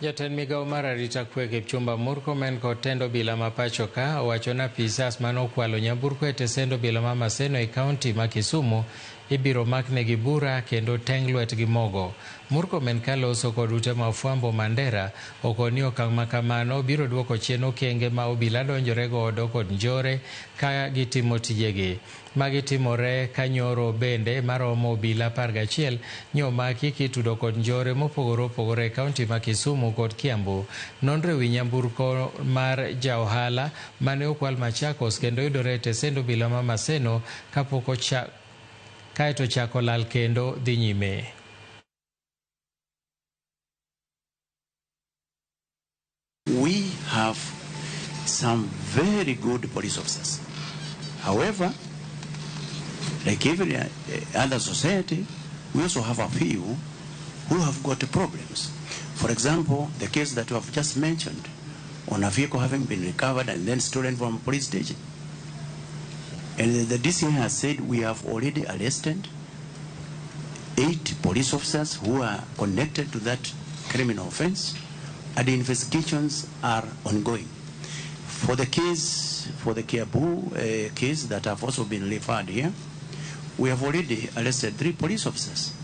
Jatend migao mar arita kwe Kipchumba Murkomen kod tend obila ma pacho ka owacho ni apisas mane okwalo nyamburko e tesend obila ma Maseno e kaunti ma Kisumu ibiro maknegi bura kendo teng' lwetgi mogo. Murkomen kaloso kod ute mafwambo Mandera okoni okang' ma kamano biro duoko chien okenge ma obila donjore godo kod njore ka gitimo tijegi. Magitimore kanyoro bende maromo obila 11 nyomaki kitudo kod njore mopogore opogore e kaunti ma Kisumu kod Kiambu. Nonro ewi nyamburko mar jaohala mane okwal Machakos kendo yudore e tesend obila ma Maseno kapok kaeto chako lal kendo dhi nyime. We have some very good police officers. However, like every other society, we also have a few who have got problems. For example, the case that we have just mentioned on a vehicle having been recovered and then stolen from a police station. And the DCI has said we have already arrested 8 police officers who are connected to that criminal offense, and the investigations are ongoing. For the case, for the Kiambu case that have also been referred here, we have already arrested 3 police officers.